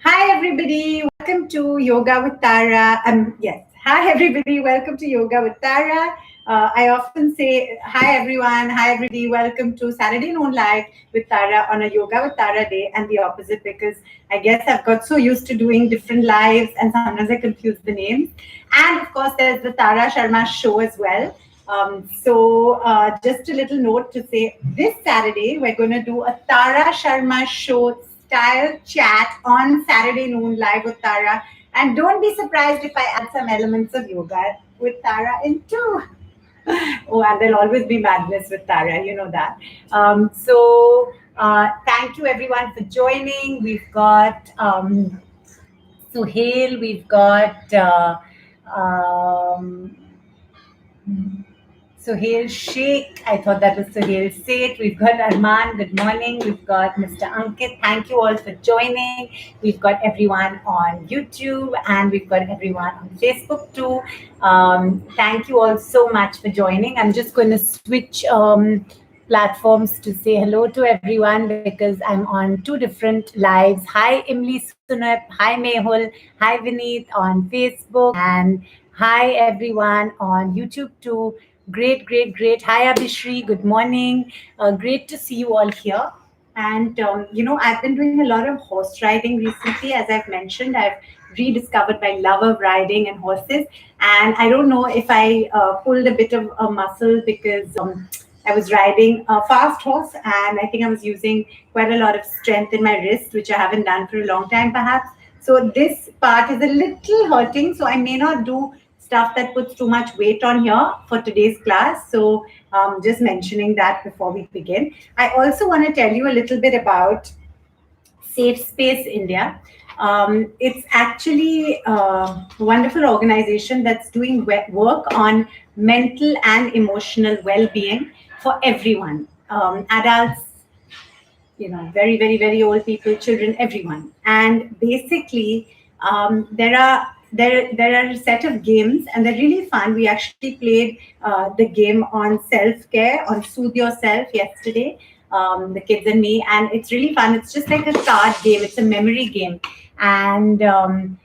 Hi, everybody. Welcome to Yoga with Tara. Yes. Hi, everybody. Welcome to Yoga with Tara. I often say, hi, everyone. Hi, everybody. Welcome to Saturday Noon Live with Tara on a Yoga with Tara day, and the opposite because I guess I've got so used to doing different lives and sometimes I confuse the names. And of course, there's the Tara Sharma Show as well. Just a little note to say this Saturday, we're going to do a Tara Sharma Show style chat on Saturday Noon Live with Tara. And don't be surprised if I add some elements of yoga with Tara in too. Oh, and there'll always be madness with Tara, you know that. Thank you everyone for joining. We've got Suhail, we've got Suhail Sheikh. I thought that was Suhail Seth. We've got Arman. Good morning. We've got Mr. Ankit. Thank you all for joining. We've got everyone on YouTube and we've got everyone on Facebook too. Thank you all so much for joining. I'm just going to switch platforms to say hello to everyone because I'm on two different lives. Hi, Imli Sunep. Hi, Mehul. Hi, Vineet on Facebook. And hi, everyone on YouTube too. Great, great, great. Hi, Abhishri. Good morning. Great to see you all here. And, I've been doing a lot of horse riding recently. As I've mentioned, I've rediscovered my love of riding and horses. And I don't know if I pulled a bit of a muscle because I was riding a fast horse and I think I was using quite a lot of strength in my wrist, which I haven't done for a long time, perhaps. So this part is a little hurting. So I may not do stuff that puts too much weight on here for today's class. So just mentioning that before we begin. I also want to tell you a little bit about Safe Space India. It's actually a wonderful organization that's doing work on mental and emotional well-being for everyone, adults, very, very, very old people, children, everyone. And basically, there are a set of games, and they're really fun. We actually played the game on self-care, on Soothe Yourself yesterday, the kids and me, and it's really fun. It's just like a card game. It's a memory game, and the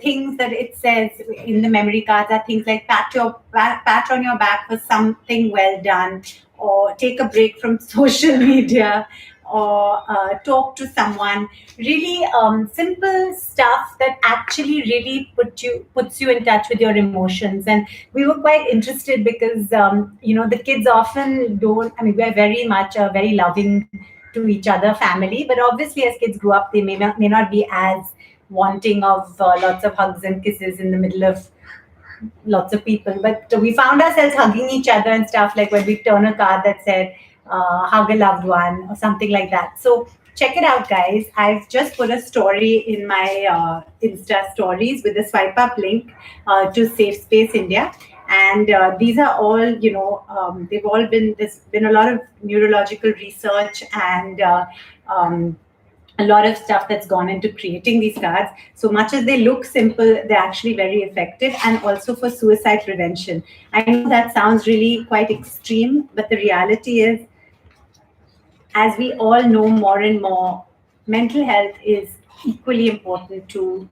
things that it says in the memory cards are things like pat on your back for something well done, or take a break from social media, or talk to someone. Really simple stuff that actually really puts you in touch with your emotions. And we were quite interested because the kids often don't. I mean, we're very much a very loving to each other family, but obviously as kids grow up, they may not be as wanting of lots of hugs and kisses in the middle of lots of people. But we found ourselves hugging each other and stuff, like when we turn a card that said hug a loved one or something like that. So check it out, guys. I've just put a story in my Insta stories with a swipe up link to Safe Space India. And these are all, they've all there's been a lot of neurological research and a lot of stuff that's gone into creating these cards. So much as they look simple, they're actually very effective, and also for suicide prevention. I know that sounds really quite extreme, but the reality is, as we all know more and more, mental health is equally important to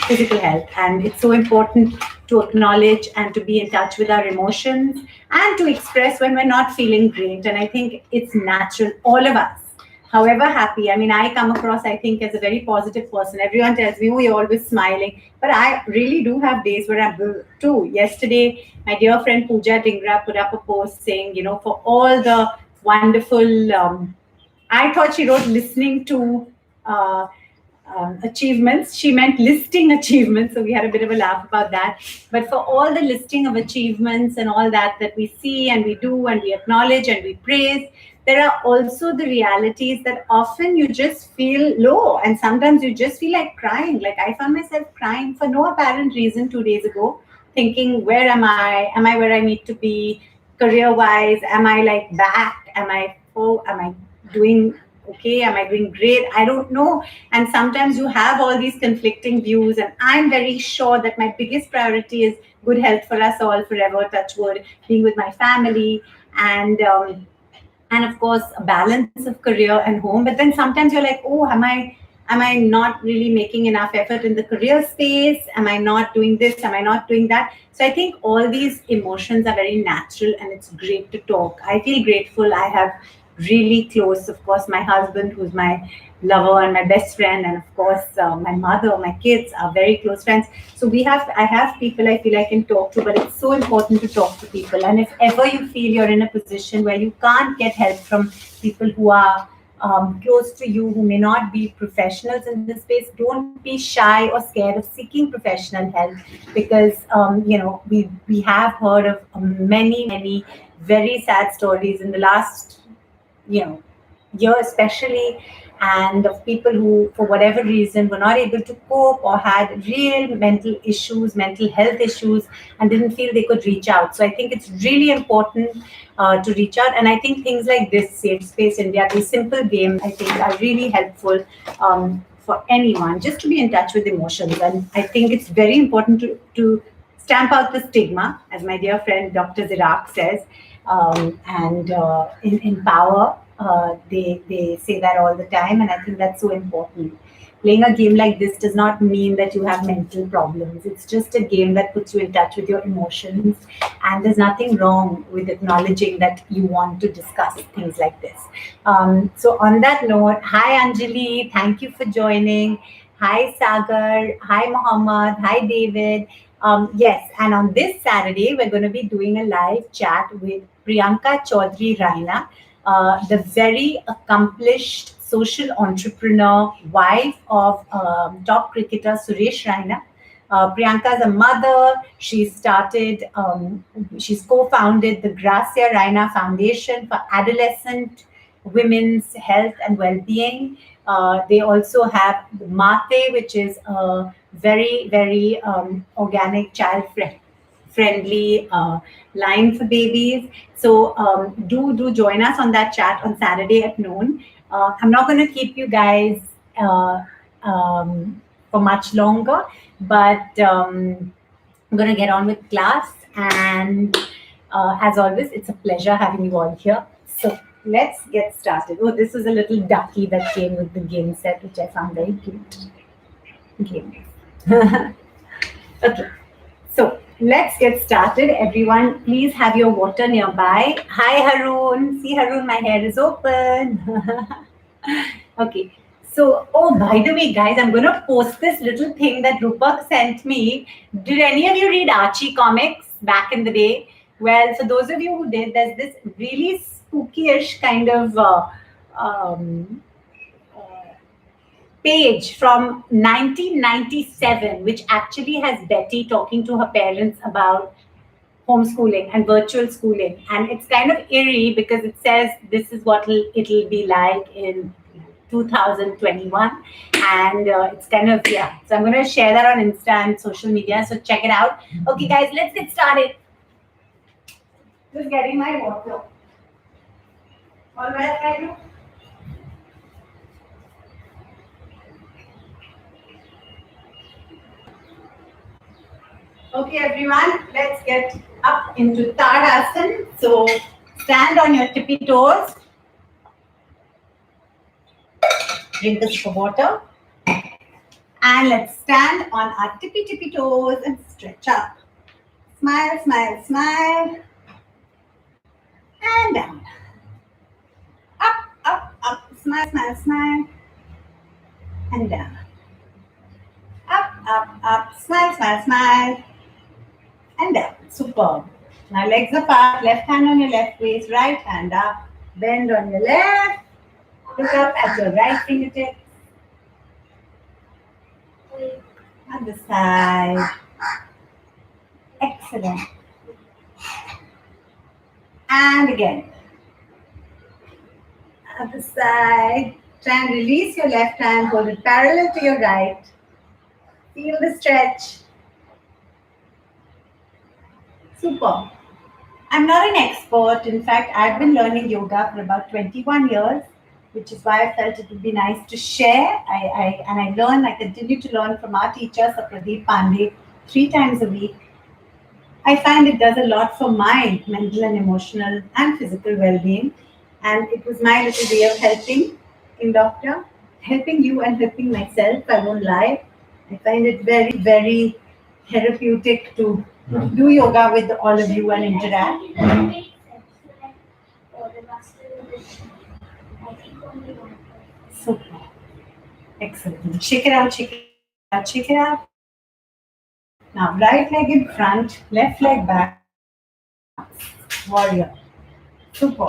physical health. And it's so important to acknowledge and to be in touch with our emotions and to express when we're not feeling great. And I think it's natural, all of us, however happy. I mean, I come across, I think, as a very positive person. Everyone tells me, oh, you're always smiling. But I really do have days where I'm blue too. Yesterday, my dear friend Pooja Dingra put up a post saying, for all the wonderful, I thought she wrote listening to achievements. She meant listing achievements. So we had a bit of a laugh about that. But for all the listing of achievements and all that we see and we do and we acknowledge and we praise, there are also the realities that often you just feel low, and sometimes you just feel like crying. Like I found myself crying for no apparent reason 2 days ago, thinking, where am I? Am I where I need to be career-wise? Am I like back? Am I doing okay? Am I doing great? I don't know. And sometimes you have all these conflicting views, and I'm very sure that my biggest priority is good health for us all forever, touch wood, being with my family, and of course a balance of career and home. But then sometimes you're like, oh, Am I not really making enough effort in the career space? Am I not doing this? Am I not doing that? So I think all these emotions are very natural and it's great to talk. I feel grateful. I have really close, of course, my husband, who's my lover and my best friend, and of course, my mother, my kids are very close friends. So I have people I feel I can talk to, but it's so important to talk to people. And if ever you feel you're in a position where you can't get help from people who are close to you, who may not be professionals in this space, don't be shy or scared of seeking professional help, because we have heard of many very sad stories in the last year especially, and of people who for whatever reason were not able to cope or had real mental health issues, and didn't feel they could reach out. So I think it's really important to reach out, and I think things like this Safe Space India, these simple games, I think are really helpful for anyone just to be in touch with emotions. And I think it's very important to stamp out the stigma, as my dear friend Dr. Zirak says, and in power. They say that all the time, and I think that's so important. Playing a game like this does not mean that you have mental problems. It's just a game that puts you in touch with your emotions, and there's nothing wrong with acknowledging that you want to discuss things like this. So, on that note, hi Anjali, thank you for joining. Hi Sagar, hi Mohammed, hi David. Yes, and on this Saturday, we're going to be doing a live chat with Priyanka Chaudhary Raina, the very accomplished social entrepreneur, wife of top cricketer Suresh Raina. Priyanka is a mother. She's co-founded the Gracia Raina Foundation for Adolescent Women's Health and Well-being. They also have the Mate, which is a very organic child friendly line for babies. So do join us on that chat on Saturday at noon. I'm not going to keep you guys for much longer, but I'm going to get on with class. And as always, it's a pleasure having you all here. So let's get started. Oh, this was a little ducky that came with the game set, which I found very cute. Game. Okay. So let's get started. Everyone, please have your water nearby. Hi, Haroon. See, Haroon, my hair is open. Okay. So, oh, by the way, guys, I'm going to post this little thing that Rupak sent me. Did any of you read Archie comics back in the day? Well, for those of you who did, there's this really spooky-ish kind of page from 1997, which actually has Betty talking to her parents about homeschooling and virtual schooling. And it's kind of eerie because it says this is what it'll be like in 2021. And it's kind of, yeah. So I'm going to share that on Insta and social media. So check it out. Okay, guys, let's get started. Just getting my water. All right, Raju? Okay, everyone, let's get up into Tadasana. So stand on your tippy toes. Drink a sip of water. And let's stand on our tippy toes and stretch up. Smile, smile, smile. And down. Up, up, up. Smile, smile, smile. And down. Up, up, up. Smile, smile, smile. And down. Superb. Now legs apart. Left hand on your left waist. Right hand up. Bend on your left. Look up at your right fingertips. Other side. Excellent. And again. Other side. Try and release your left hand. Hold it parallel to your right. Feel the stretch. Super. I'm not an expert. In fact, I've been learning yoga for about 21 years, which is why I felt it would be nice to share. I continue to learn from our teacher, Pradeep Pandey, 3 times a week. I find it does a lot for my mental and emotional and physical well-being. And it was my little way of helping in doctor. helping you and helping myself. I won't lie. I find it very, very therapeutic to do yoga with all of you and interact. Super. Excellent. Shake it out, shake it out, shake it out. Now, right leg in front, left leg back. Warrior. Super.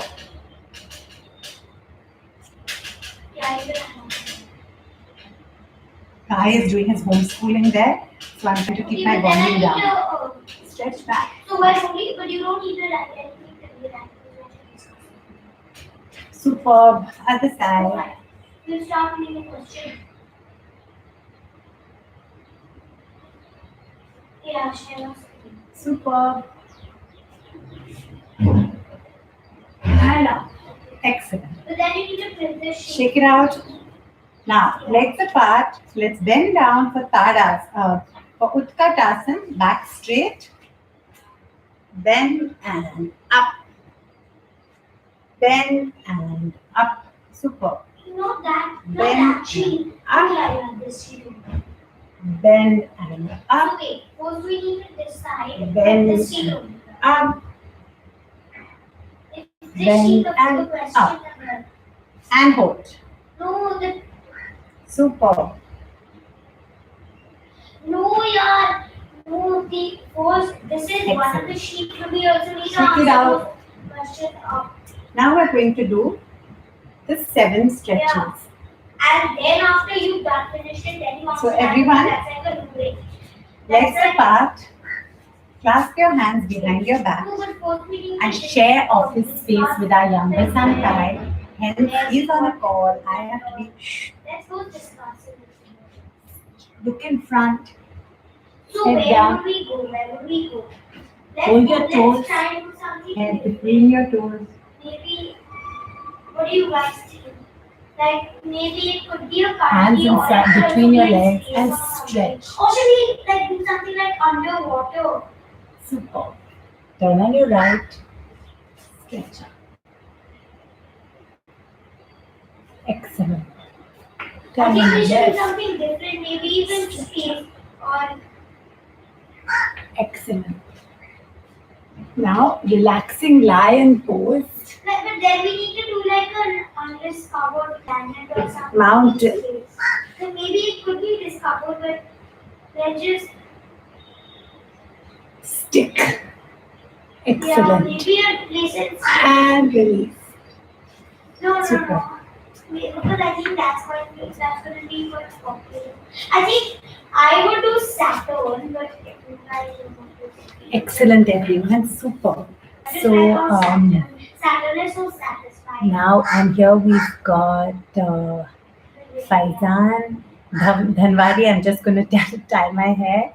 Kai is doing his homeschooling there, so I'm trying to keep my volume down. Stretch back. So why only? But you don't need to write anything to be that. Superb. Other side. We'll start with a question. Yeah, Shema. Superb. And up. Excellent. But then you need to flip this shape. Shake it out. Now, legs apart. Let's bend down for for Utkatasana. Back straight. Bend and up. Bend and up. Super. Not that. Not Bend actually. and Like this. You do. Bend and up. Okay. First we need to decide. Bend This sheet and over. up. If this Bend sheet of and the question. up. And hold. No, the Super. no, yaar. No, the first. This is one of the sheets. We also need to Shake it answer out. those questions up. Now we're going to do the 7 stretches. Yeah. And then after you've done finished it, then you So answer everyone- that's like a break. Legs apart. Clasp your hands behind your back No, but first we need to and share office space with our younger son Kai. Hence, he's on a call. I have to be Let's go discuss it. look in front. So Head where down. would we go? Where would we go? Hold your toes. Let's try and do something. Head between your toes. Maybe. What do you guys think? Like maybe it could be a cardio. Hands inside or it could between be your a legs space and or something. stretch. Or should we like do something like underwater? Super. Turn on your right. Stretch up. Excellent. I Turn think on we your should do left. something different. Maybe even space or. Excellent. Now, relaxing lion pose. Like, but then we need to do like an undiscovered planet or something. Mountain. So maybe it could be discovered, but let's just Stick. yeah, Excellent. maybe a place in And release. no, Super. because I think that's going to be what's popular. I think I would do Saturn, but if you guys don't want to. Excellent, everyone. Super. So, Saturn is so satisfying. now I'm here. We've got Faizan Dhanwadi. I'm just going to tie my hair.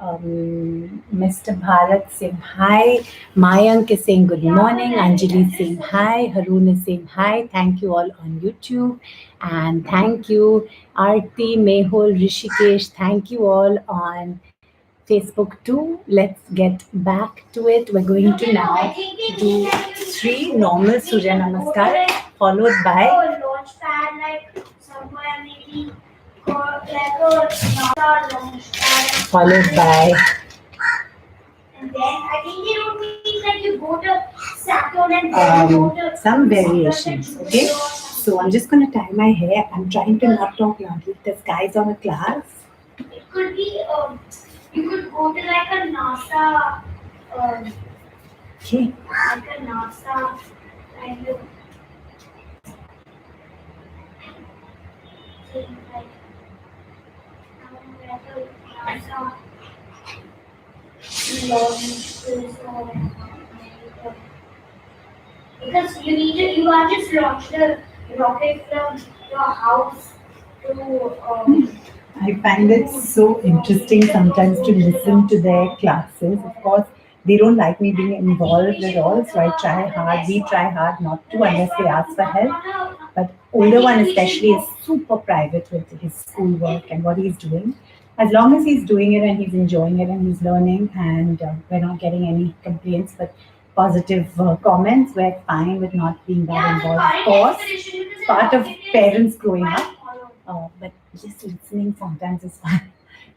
Mr. Bharat saying hi. Mayank is saying good morning. Anjali is saying hi. Haroon is saying hi. Thank you all on YouTube. And thank you, Aarti, Mehul, Rishikesh. Thank you all on Facebook too. Let's get back to it. We're going to now do 3 normal Surya Namaskar followed by launch pad, like somewhere maybe, or like a NASA launch pad. followed by And then I think they don't mean like you go to Saturn and then you go to some variations. Okay, so I'm just going to tie my hair. I'm trying to not talk loudly. This guy's on a class. It could be you could go to like a NASA Okay, like a NASA kind of thing, like NASA launches or because you are just launch the rocket from your house to I find it so interesting sometimes to listen to their classes. Of course, they don't like me being involved at all, so I try hard. We try hard not to unless they ask for help. But older one especially is super private with his schoolwork and what he's doing. As long as he's doing it and he's enjoying it and he's learning and we're not getting any complaints. But positive comments. We're fine with not being that Yeah, the involved. Of current course, expedition because part of it is parents growing quite up. hollow. But just listening sometimes is fun.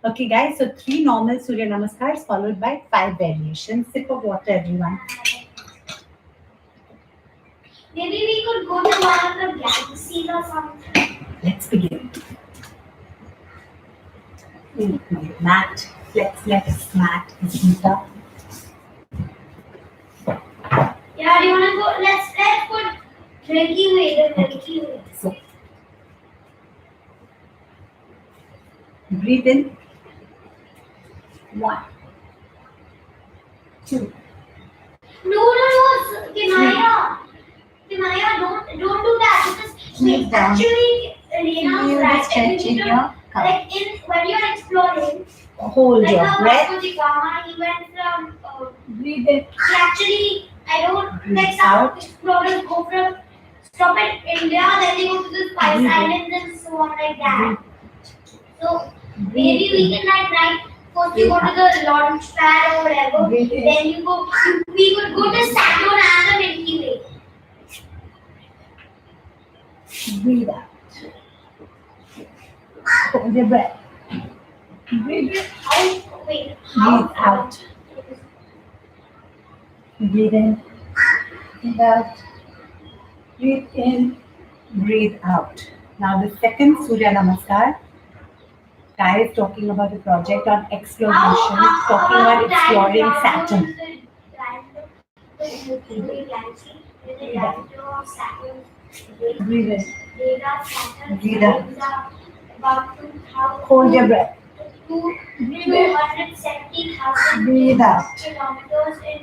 Okay, guys. So 3 normal Surya Namaskars followed by 5 variations. Sip of water, everyone. Maybe we could go to one of the galaxies or something. Let's begin. My mat. Flex, mat is heat up. Yeah, do you wanna go? Let's put Milky Way, the Milky Way. So breathe in. 1, 2. No, Kinaya. Kinaya, don't do that because Breathe down. actually Rena's Feel the right. stretch in your calf. Like when you're exploring, Hold like your how breath. Vasco da Gama, he went from Breathe in. actually I don't Breathe like some out. explorers go from stop at India, then they go to the Spice Breathe in. Islands and so on like that. So Breathe maybe we in. can like first you go to the launch pad or whatever, Breathe in. then we could go to Saturn and the Milky Way. Breathe out. Hold your breath. Breathe in. Wait, Breathe out. Breathe in. Breathe out. Breathe in. Breathe out. Now the second Surya Namaskar. Kai is talking about a project on exploration, talking about exploring Saturn. Breathe in. Breathe out. Hold your breath. 270,000 Breathe out. kilometers in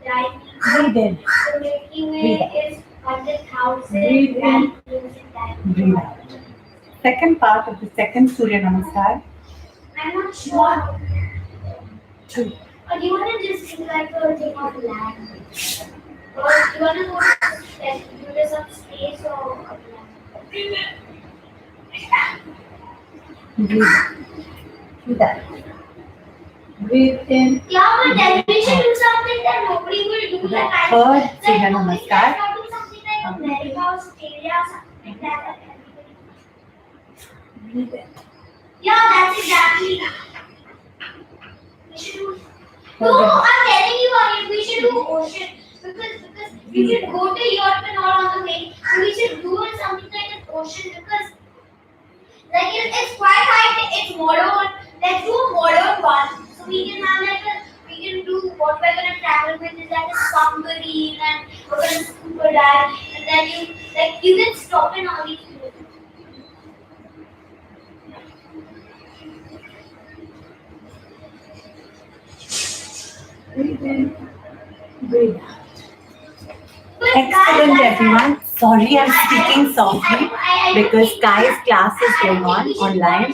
diameter. Breathe in. The Milky Way Breathe out. is 100,000 Breathe in. kilometers in diameter. Breathe out. Second part of the second Surya Namaskar. I'm not sure. 2. Or do you want to just do like a thing on land? Or do you want to go to do some space or land? Breathe in. Breathe out. Breathe in. Yeah, but then we should do something that nobody will do. The Like I third Surya let's Namaskar. not do something like America, Australia, something like that. Breathe in. Yeah, that's exactly. We should do. No, Hold your breath. I'm telling you, Aryan, we should do ocean because we should go to Europe and all on the way. So we should do something like an ocean because like it's quite high. It's modern. Let's do a modern one. So we can have we can do what we're gonna travel with is like a submarine and we're gonna scuba dive and then you can stop in all these places. Breathe in. Breathe out. But Excellent, guys, everyone. Sorry, I'm speaking softly because Kai's class is going on online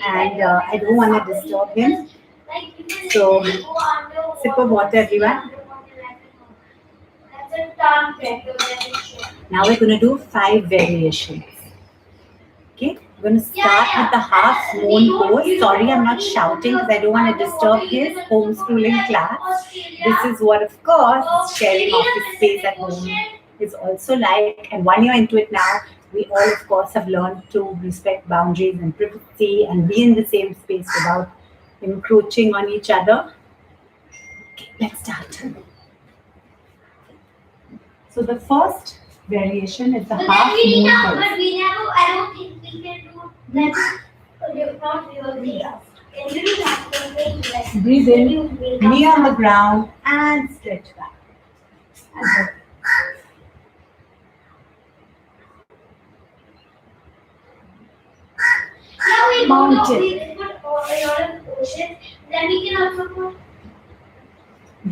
and I don't want to disturb him. So, sip of water, everyone. Now we're going to do 5 variations. Okay, we're going to start with the half moon pose. Sorry, I'm not shouting because I don't want to disturb his homeschooling class. This is what, of course, sharing office space at home is also like. And 1 year into it now, we all, of course, have learned to respect boundaries and privacy and be in the same space without encroaching on each other. Okay, let's start. So the first variation is the half moon pose. But we never, I don't think we can do that. Not really. Can you do that? Breathe in, knee on the ground, and stretch back. And hold. Yeah, we Mountain. we put a lot of ocean. Then we can also put.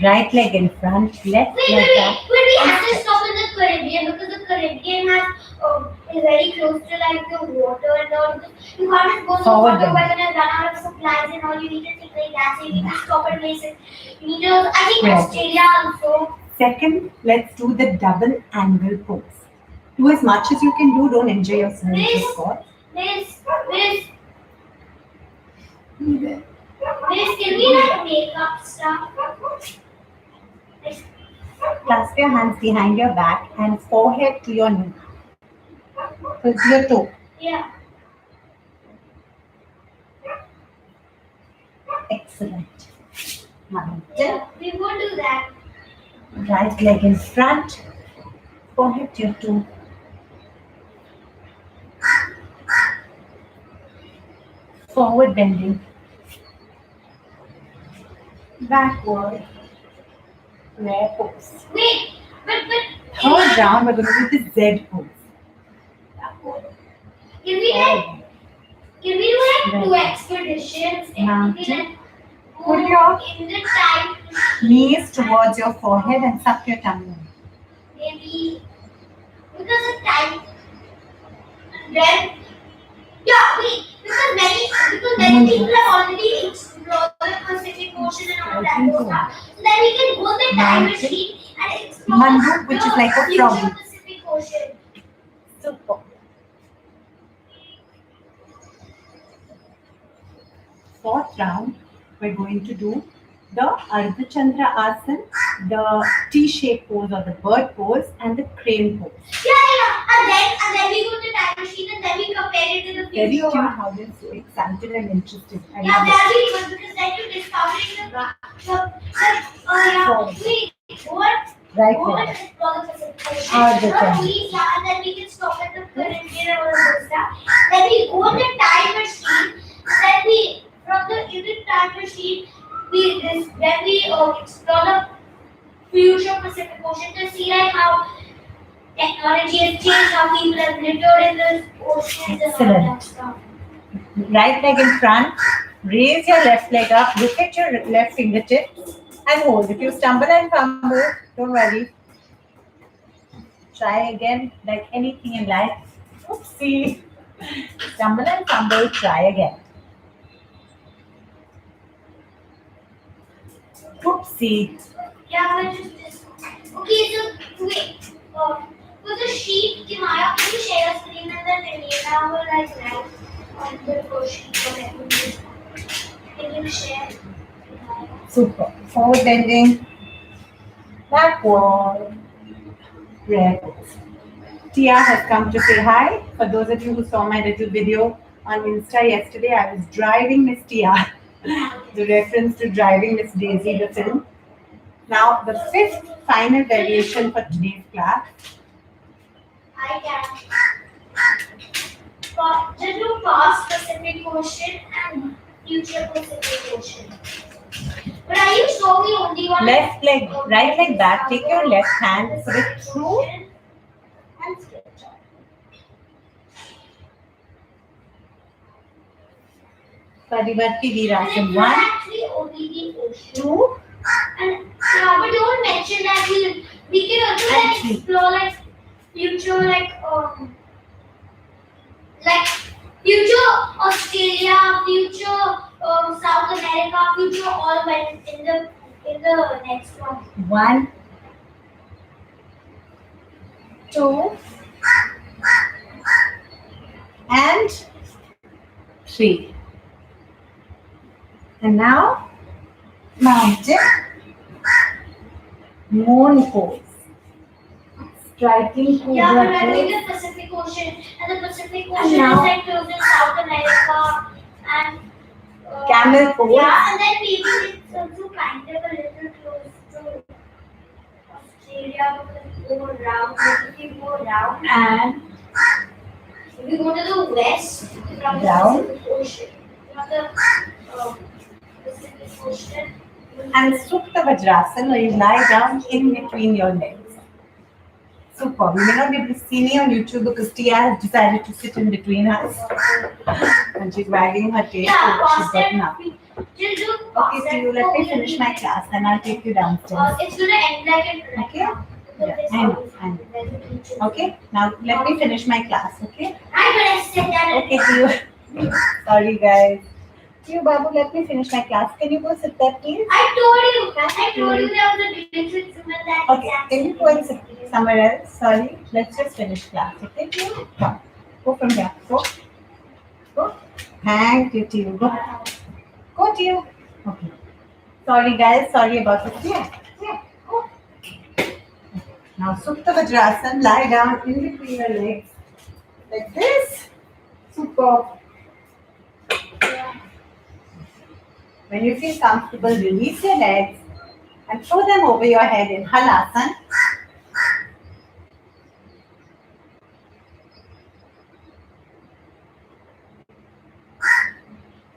Right leg in front, left leg back. Wait, we have to stop in the Caribbean because the Caribbean has is very close to like the water and all. You can't just go to the Forward water. bend. We're gonna run out of supplies and all. You need to think like that. So you need to stop at places. You need to. I think Correct. Australia also. Second, let's do the double angle pose. Do as much as you can do. Don't injure yourself, of course. Miss, Breathe in. can we like make up stuff? Clasp your hands behind your back and forehead to your knee. To your toe. Yeah. Excellent. Now, Yeah. We won't do that. right leg in front, forehead to your toe. Forward bending. Backward. Rare pose. Wait, but Third round, we're going to do the Z pose. Backward. can we Forward. can we do like two expeditions and Mountain. we like Put go your in the time knees towards your forehead and suck your tongue in. maybe because of time and then yeah wait because many people have already explored the Pacific Ocean and all that stuff. So then we can go to the time machine and explore Mandu, which is like a future frog. Pacific Ocean. Super. Fourth round, we're going to do the Ardha Chandra Asana, the T-shaped pose or the bird pose, and the crane pose. Yeah. And then we go to the time machine and then we compare it to the Very future cute one. how this is excited and interesting. I Yeah, love it. that'll be good because then you're discovering yeah. Wait, what? Right Go leg. and explore the Pacific Ocean. Ardha Chandra. Please, yeah, and then we can stop at the Caribbean and all that stuff. Then we go in the time machine. Then we from the in the time machine then we explore the future Pacific Ocean to see like how technology has changed, how people have lived in the oceans and all that stuff. Right leg in front. Raise your left leg up. Look at your left fingertips and hold. If you stumble and fumble, don't worry. Try again, like anything in life. Oopsie. Stumble and fumble, try again. Oopsie. Yeah, but just this. Okay, so wait. For the sheet, Kimaya, can you share a screen and then Elena will like write on the question whatever. Can you share? Super. Forward bending. Backward. Rare pose. Tia has come to say hi. For those of you who saw my little video on Insta yesterday, I was driving Miss Tia. The reference to driving Miss Daisy, the film. Now, the fifth final variation for today's class. I can. Just do past Pacific Ocean and future Pacific Ocean. But are you sure we only want Left leg, right leg back. Take your left hand, put it through and stretch out. Parivarti Virasana. One, actually only the ocean. two, And yeah, but don't mention that we can also And like three. explore like future Australia, future South America, future all when in the next one. one, two, and three. And now, mountain, moon pose. Striking Yeah, but cobra we're doing pose. the Pacific Ocean, and the Pacific And Ocean now- is like close to South America and Camel pose. Yeah, and then maybe it's also kind of a little close to Australia because we go around. If we go around And if we go to the west from the Down. Pacific Ocean, from the Pacific Ocean. and Supta Vajrasana, where you lie down in between your legs. Super. We may not be able to see me on YouTube because Tia has decided to sit in between us. And she's wagging her tail. Yeah, So she's gotten up. Just do Okay, so you let me finish my class and I'll take you downstairs. It's gonna end like in Okay? Yeah, I know. Okay? Now let me finish my class, okay? I'm gonna sit down. Okay, you. Sorry, guys. You, Babu, let me finish my class. Can you go sit there, please? I told you there was a glitch with someone that Okay, can you go and sit somewhere else? Sorry, let's just finish class, okay? Come. Go from here. Go. Go. Thank you, to you. Go. Go to you. Okay. Sorry, guys. Sorry about this. Yeah. Go. Now Supta Vajrasana, lie down in between your legs like this. Super. When you feel comfortable, release your legs and throw them over your head in Halasana.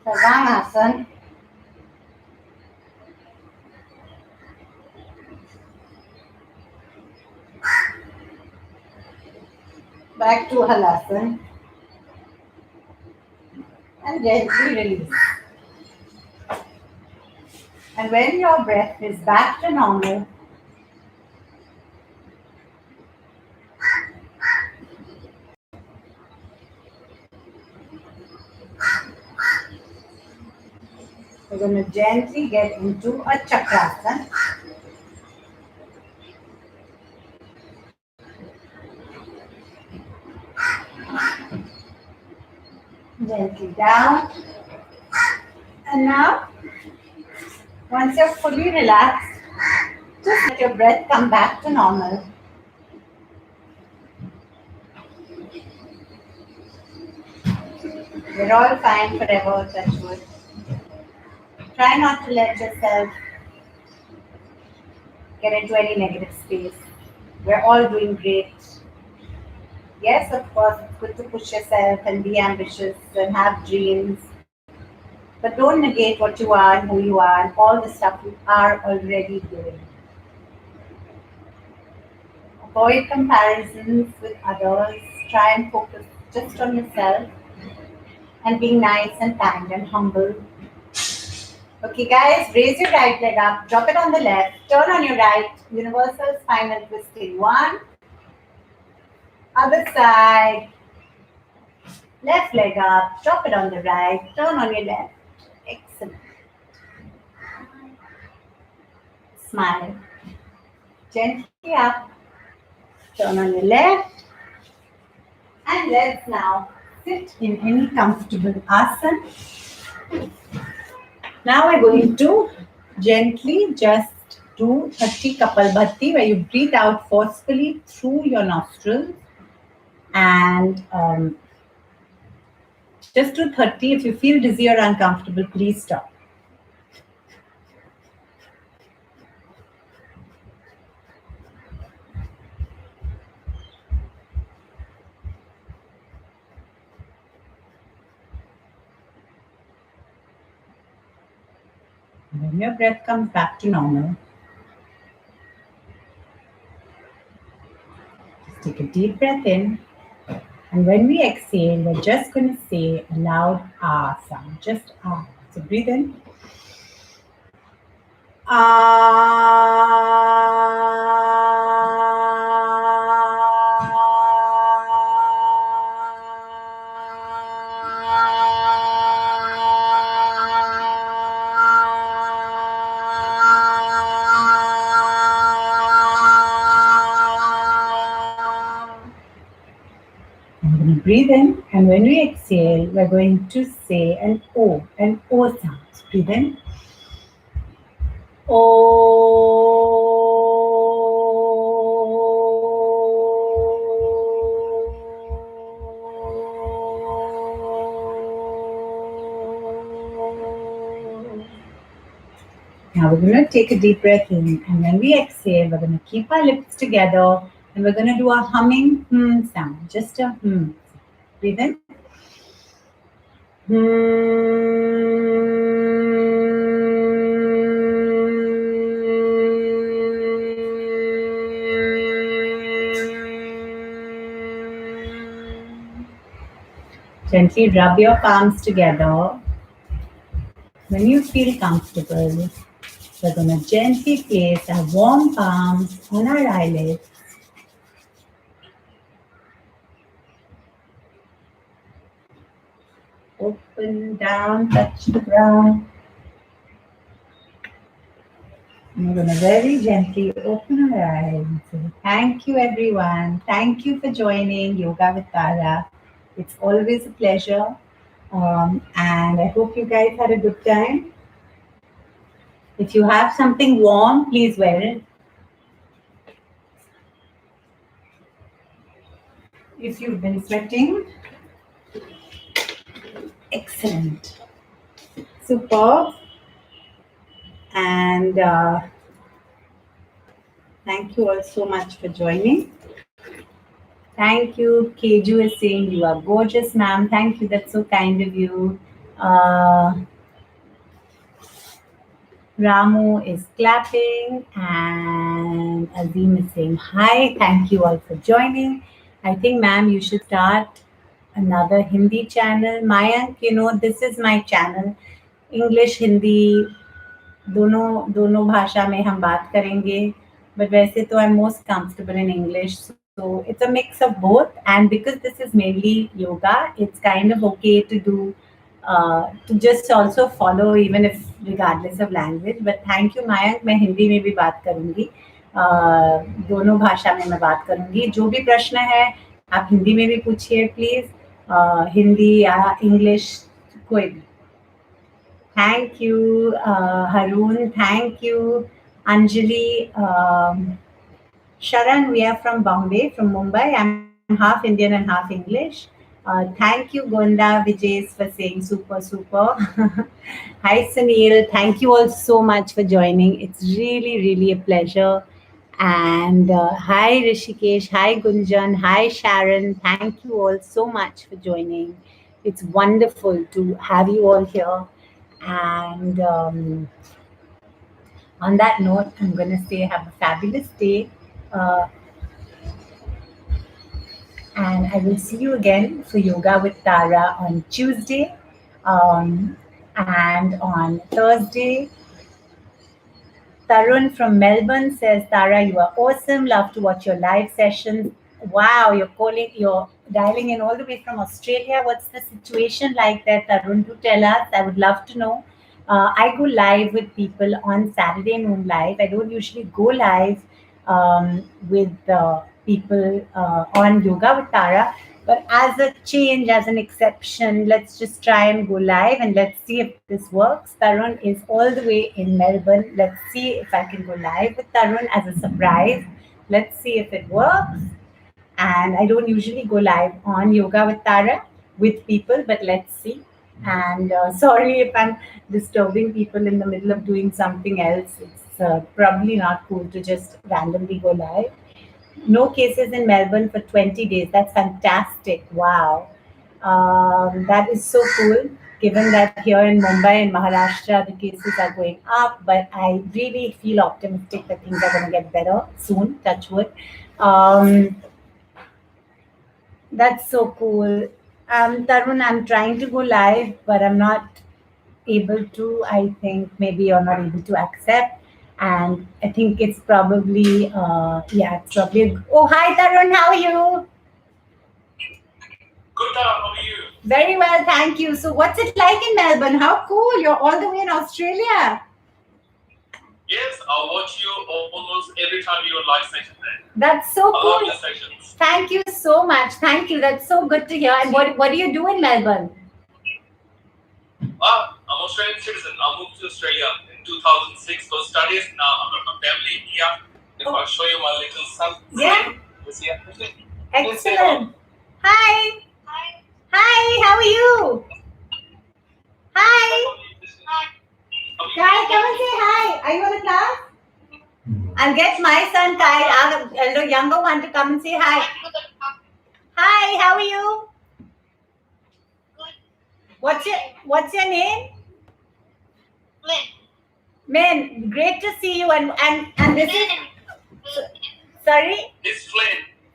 Sarvanasana. Back to Halasana. And gently release. And when your breath is back to normal, we're going to gently get into a Chakrasana. Gently down. And now, once you're fully relaxed, just let your breath come back to normal. We're all fine forever, touch wood. Try not to let yourself get into any negative space. We're all doing great. Yes, of course, it's good to push yourself and be ambitious and have dreams. But don't negate what you are and who you are and all the stuff you are already doing. Avoid comparisons with others. Try and focus just on yourself and being nice and kind and humble. Okay, guys, raise your right leg up, drop it on the left, turn on your right, universal spinal twisting. One, other side, left leg up, drop it on the right, turn on your left. Excellent. Smile. Gently up, turn on your left, and let's now sit in any comfortable asana. Now we're going to gently just do 30 Kapal Bhatti, where you breathe out forcefully through your nostrils and just do 30. If you feel dizzy or uncomfortable, please stop. When your breath comes back to normal, just take a deep breath in. And when we exhale, we're just going to say a loud ah sound. Just ah. So breathe in. I'm going to breathe in, and when we exhale, we're going to say an O sound. So breathe in. Now we're going to take a deep breath in, and when we exhale, we're going to keep our lips together, and we're going to do a humming sound, just a Breathe in. Gently rub your palms together. When you feel comfortable, we're going to gently place our warm palms on our eyelids. Open down, touch the ground. And we're going to very gently open our eyes and say, thank you everyone. Thank you for joining Yoga with Tara. It's always a pleasure. And I hope you guys had a good time. If you have something warm, please wear it. if you've been sweating. Excellent. Superb. And thank you all so much for joining. Thank you. Keju is saying you are gorgeous, ma'am. Thank you. That's so kind of you. Uh, Ramu is clapping and Azim is saying hi. Thank you all for joining. I think, ma'am, you should start another Hindi channel. Mayank, this is my channel. English, Hindi, दोनों दोनों भाषा में हम बात करेंगे but वैसे तो I am most comfortable in English so it's a mix of both and because this is mainly yoga it's kind of okay to do to just also follow even if regardless of language but thank you Mayank मैं हिंदी में भी बात करूंगी दोनों भाषा में मैं बात करूंगी जो भी प्रश्न है आप हिंदी में भी पूछिए प्लीज हिंदी या इंग्लिश कोई भी Thank you, Harun. Thank you, Anjali. Sharan, we are from Bombay, from Mumbai. I'm half Indian and half English. Thank you, Gonda Vijay, for saying super, super. Hi, Sunil. Thank you all so much for joining. It's really, really a pleasure. And hi, Rishikesh. Hi, Gunjan. Hi, Sharon. Thank you all so much for joining. It's wonderful to have you all here. And on that note, I'm going to say have a fabulous day. Uh, and I will see you again for Yoga with Tara on Tuesday. And on Thursday, Tarun from Melbourne says, Tara, you are awesome. Love to watch your live sessions. Wow, you're dialing in all the way from Australia. What's the situation like there, Tarun? Do tell us. I would love to know. I go live with people on Saturday Noon Live. I don't usually go live with people on Yoga with Tara. But as a change, as an exception, let's just try and go live and let's see if this works. Tarun is all the way in Melbourne. Let's see if I can go live with Tarun as a surprise. Let's see if it works. And I don't usually go live on Yoga with Tara with people, but let's see. And sorry if I'm disturbing people in the middle of doing something else. It's probably not cool to just randomly go live. No cases in Melbourne for 20 days. That's fantastic. Wow. That is so cool, given that here in Mumbai and Maharashtra, the cases are going up. But I really feel optimistic that things are going to get better soon, touch wood. That's so cool. Tarun, I'm trying to go live, but I'm not able to. I think maybe you're not able to accept. And I think it's probably, it's probably. Oh, hi, Tarun, how are you? Good, Tara, how are you? Very well, thank you. So, what's it like in Melbourne? How cool! You're all the way in Australia. Yes, I'll watch you almost every time you're live session there. That's so I love cool. your sessions. Thank you so much. Thank you. That's so good to hear. And what do you do in Melbourne? I'm Australian citizen. I moved to Australia in 2006 for studies. Now I'm with my family here. If I'll show you my little son. Yeah. Yes, yeah. Excellent. Hi. Hi. Hi. How are you? Hi. Kai, come and say hi. Are you in the class? I'll get my son Kai, our younger one, to come and say hi. Hi. How are you? Good. What's your name? Flynn. Min, great to see you. And this is sorry, It's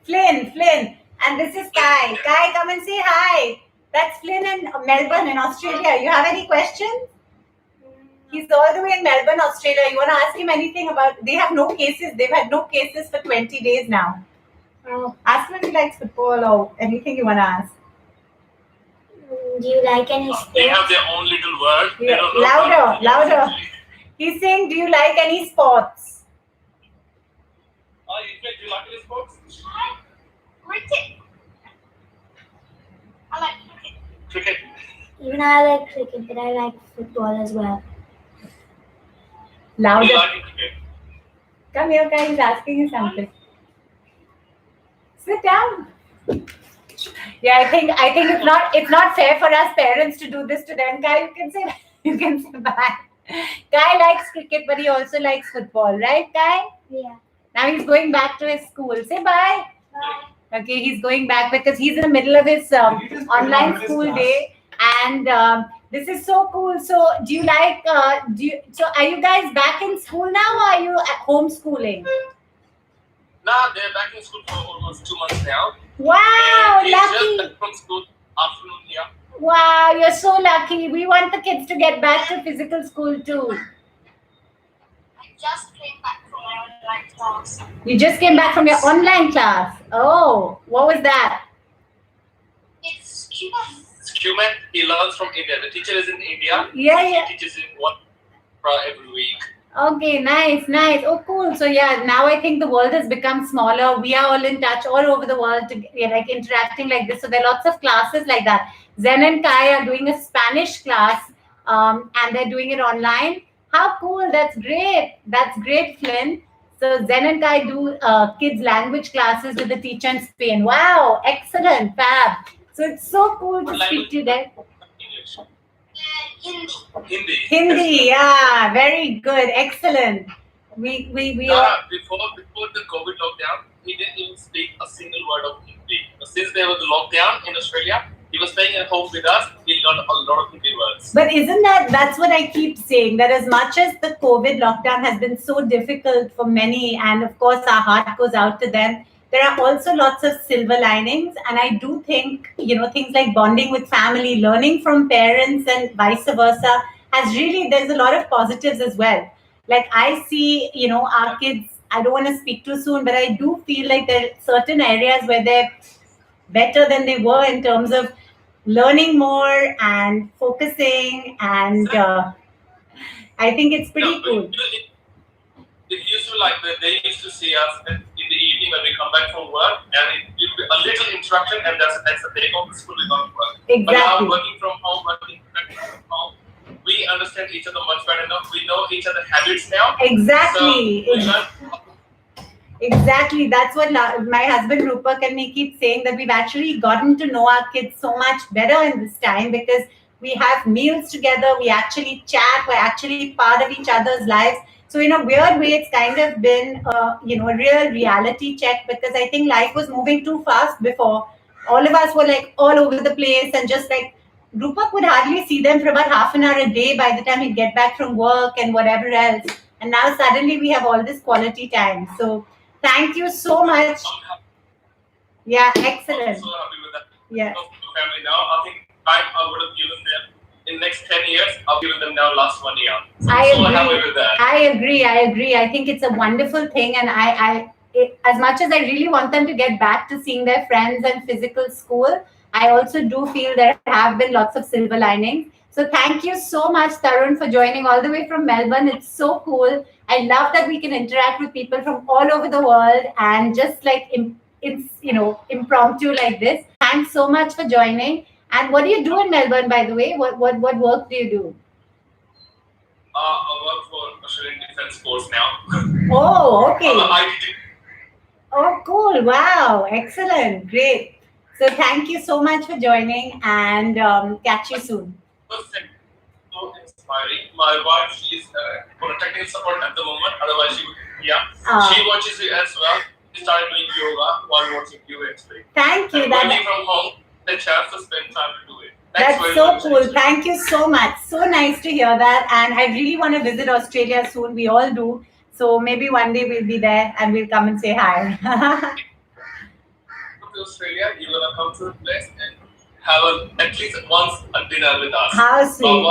Flynn. Flynn. And this is Kai. Kai, come and say hi. That's Flynn in Melbourne in Australia. You have any questions? He's all the way in Melbourne, Australia. You want to ask him anything about? They have no cases. They've had no cases for 20 days now. Ask him if he likes football or anything you want to ask. Do you like any They have sports? their own little word. They Yeah, don't know louder. He's saying, do you like any sports? Do you like any sports? Cricket. I like cricket. Cricket. Even I like cricket, but I like football as well. Do Louder. you like cricket? Come here, Kai. He's asking you something. Sit down. Yeah, I think it's not fair for us parents to do this to them. Kai, you can say bye. Kai likes cricket, but he also likes football, right, Kai? Yeah. Now he's going back to his school. Say bye. Bye. Okay, he's going back because he's in the middle of his online school day, and this is so cool. So, do you like? So, are you guys back in school now, or are you at homeschooling? Nah, they're back in school for almost 2 months now. Wow, And he's just lucky! back from school afternoon here. Wow, you're so lucky. We want the kids to get back to physical school too. I just came back from my online class. You just came back from your online class. Oh, what was that? It's Cuba. Human, he learns from India. The teacher is in India. Yeah. He teaches him one every week. Okay, nice, nice. Oh, cool. So yeah, now I think the world has become smaller. We are all in touch all over the world, like interacting like this. So there are lots of classes like that. Zen and Kai are doing a Spanish class, and they're doing it online. How cool! That's great. That's great, Flynn. So Zen and Kai do kids language classes with the teacher in Spain. Wow, excellent, fab. So it's so cool to speak to you there. English. Hindi. Hindi. Hindi, yeah, very good, excellent. We Before the COVID lockdown, he didn't even speak a single word of Hindi. Since there was the lockdown in Australia, he was staying at home with us. He learned a lot of Hindi words. But isn't that's what I keep saying, that as much as the COVID lockdown has been so difficult for many, and of course our heart goes out to them, there are also lots of silver linings. And I do think, things like bonding with family, learning from parents and vice versa there's a lot of positives as well. Like I see, our kids, I don't want to speak too soon, but I do feel like there are certain areas where they're better than they were in terms of learning more and focusing, and I think it's pretty cool. It used to they used to see us in the evening when we come back from work, and it would be a little instruction, and that's the take off the school we go to work. Exactly. But now working from home, we understand each other much better now. We know each other's habits now. Exactly. So Exactly. That's what my husband Rupak and me keep saying, that we've actually gotten to know our kids so much better in this time, because we have meals together, we actually chat, we're actually part of each other's lives. So in a weird way, it's kind of been a real reality check, because I think life was moving too fast before. All of us were like all over the place, and just like Rupak would hardly see them for about half an hour a day by the time he'd get back from work and whatever else. And now suddenly we have all this quality time. So thank you so much. Yeah, excellent. I'm so happy with that. Yeah. Family now. I think I would have given them in next 10 years. I've given them now last 1 year. So I I'm so agree. happy with that. I agree. I think it's a wonderful thing, and as much as I really want them to get back to seeing their friends and physical school, I also do feel there have been lots of silver linings. So thank you so much, Tarun, for joining all the way from Melbourne. It's so cool. I love that we can interact with people from all over the world, and just like impromptu like this. Thanks so much for joining. And what do you do in Melbourne, by the way? What work do you do? I work for Australian Defence Force now. Oh, okay. IT. Oh, cool. Wow. Excellent. Great. So thank you so much for joining, and catch you soon. So inspiring. My wife, she's for technical support at the moment. Otherwise, she watches it as well. She started doing yoga while watching you actually. Thank you. And working from home, the chance to spend time to do it. Thanks That's very so much, cool. actually. Thank you so much. So nice to hear that. And I really want to visit Australia soon. We all do. So maybe one day we'll be there and we'll come and say hi. Come to Australia, you're gonna come to the place and have at least once a dinner with us. How sweet.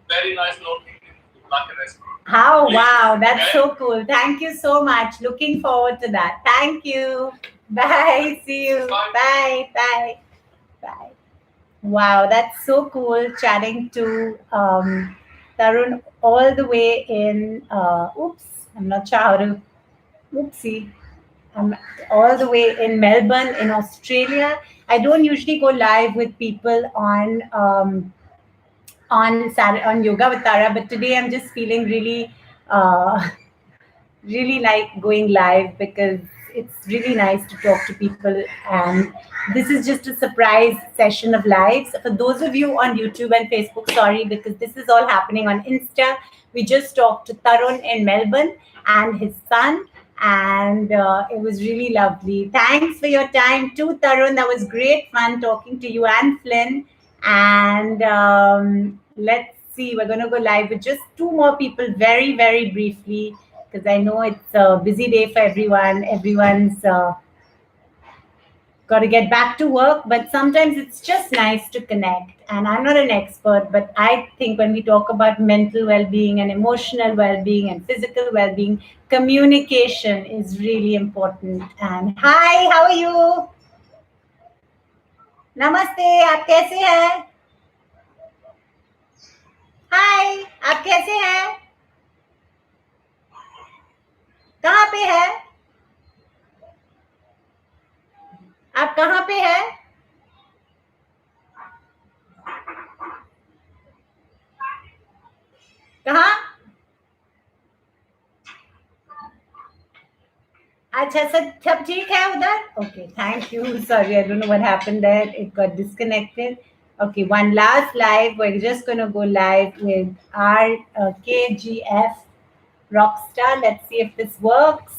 Very nice note in Black restaurant. How Please, wow. That's okay? so cool. Thank you so much. Looking forward to that. Thank you. Bye. See you. Bye. Bye. Bye. Bye. Wow, that's so cool chatting to Tarun all the way in, I'm not sure how to, oopsie. I'm all the way in Melbourne, in Australia. I don't usually go live with people on Yoga with Tara, but today I'm just feeling really, really like going live, because it's really nice to talk to people, and this is just a surprise session of lives for those of you on YouTube and Facebook. Sorry, because this is all happening on Insta. We just talked to Tarun in Melbourne and his son, and it was really lovely. Thanks for your time too, Tarun. That was great fun talking to you and Flynn. And let's see, we're going to go live with just two more people very, very briefly, because I know it's a busy day for everyone. Everyone's got to get back to work, but sometimes it's just nice to connect. And I'm not an expert, but I think when we talk about mental well-being and emotional well-being and physical well-being, communication is really important. And hi, how are you? नमस्ते, आप कैसे हैं? हाय, आप कैसे हैं? कहाँ पे है? आप कहाँ पे है? कहाँ? अच्छा, सब ठीक है उधर? Okay, thank you. Sorry, I don't know what happened there. It got disconnected. Okay, one last live. We're just going to go live with our KGF Rockstar. Let's see if this works.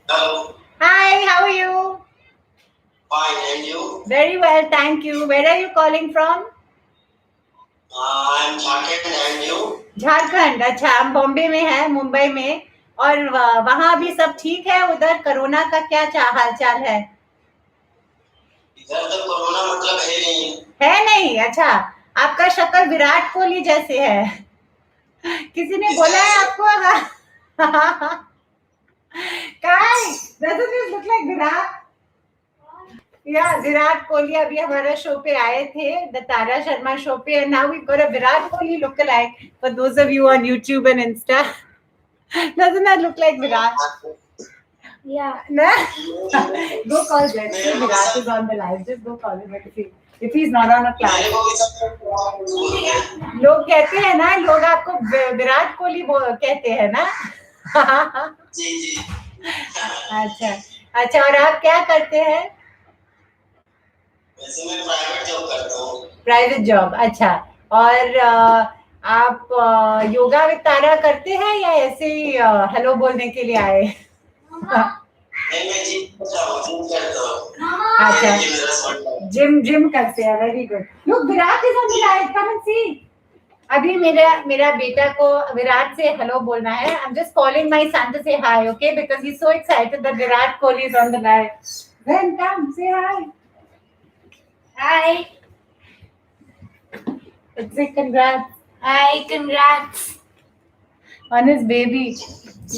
Hello. Hi, how are you? Fine, and you? Very well, thank you. Where are you calling from? I'm Jharkhand, and you? Jharkhand. अच्छा, हम बॉम्बे में हैं, मुंबई में. और वहाँ भी सब ठीक है? उधर कोरोना का क्या हाल चाल है? इधर तो कोरोना मतलब है नहीं. है नहीं? अच्छा, आपका शक्ल विराट कोहली जैसे है. किसी ने बोला है आपको? Guys, doesn't it look like Virat? Yeah, Virat Kohli अभी हमारा शो पे आए थे, the Tara Sharma Show पे, and now we've got a Virat Kohli lookalike for those of you on YouTube and Insta. Doesn't that look like Virat? Yeah. No? Go call Jet. Virat is on the live. Just go call him if he's not on a class. लोग कहते हैं ना, लोग आपको विराट कोहली कहते हैं ना? जी जी. अच्छा, और आप क्या करते हैं? वैसे मैं प्राइवेट जॉब करता हूँ. Private job. अच्छा, और आप योगा विद तारा करते हैं या ऐसे ही हेलो बोलने के लिए आए? नहीं, मैं जिम करता हूँ. अच्छा, जिम करते हैं. Very good. Look, Virat is on the live. Come and see. अभी मेरा बेटा को विराट से हेलो बोलना है. I am just calling my son to say hi, okay, because he is so excited that Virat Kohli is on the live. Then come say hi. Hi. Let's say congrats. Hi, congrats. On his baby.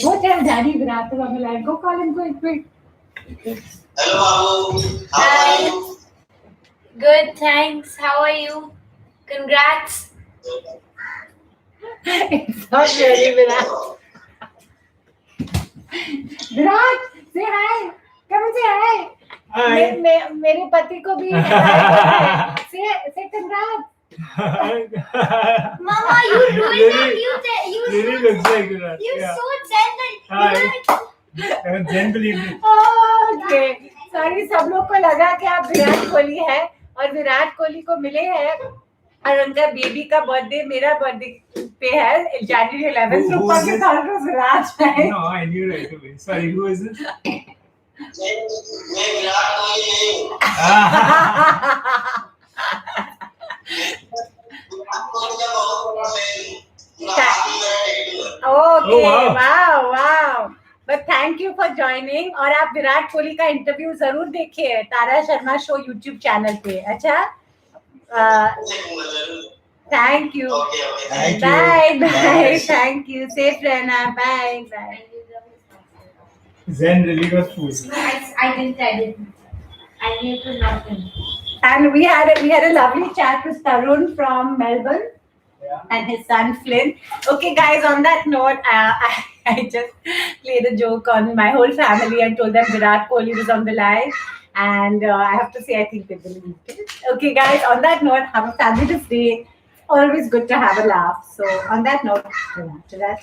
Go tell daddy Virat is on the live. Go call him quick. Hello, Babu. How are you? Good, thanks. How are you? Congrats. It's not really Virat. Virat, say hi. Come and say hi. मेरे पति को भी say congrats. Mama, you ruined it. You Really looks like Virat. You Yeah. so gentle. Hi. Jen believed it. Okay. Sorry, सब लोग को लगा कि आप विराट कोहली है और विराट कोहली को मिले हैं और उनका बेबी का बर्थडे मेरा बर्थडे पे है January 11th. Who ऊपर is के this? साल को विराट है. No, I knew right away. Sorry, who is this? मैं विराट कोहली नहीं हूँ. विराट कोहली का बहुत बड़ा फैन हूँ. पूरा हाथ मेरा टैटू है. Okay, Oh, wow. wow. But thank you for joining. और आप विराट कोहली का इंटरव्यू जरूर देखिए तारा शर्मा शो YouTube चैनल पे. अच्छा, thank you. Okay. Bye. Bye. Thank you. Safe रहना. Bye. Zen really got food. I didn't. I need to not him. And we had a lovely chat with Tarun from Melbourne. Yeah. And his son Flynn. Okay, guys, on that note, I just played a joke on my whole family and told them Virat Kohli was on the live. And I have to say, I think they believed it. Okay, guys, on that note, have a fabulous day. always good to have a laugh. So on that note, ta-da.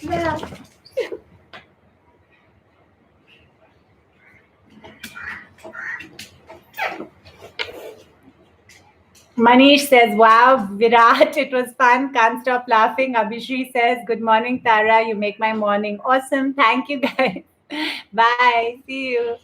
Manish says, wow, Virat, it was fun. Can't stop laughing. Abhishri says, good morning, Tara. You make my morning. Awesome. Thank you, guys. Bye. See you.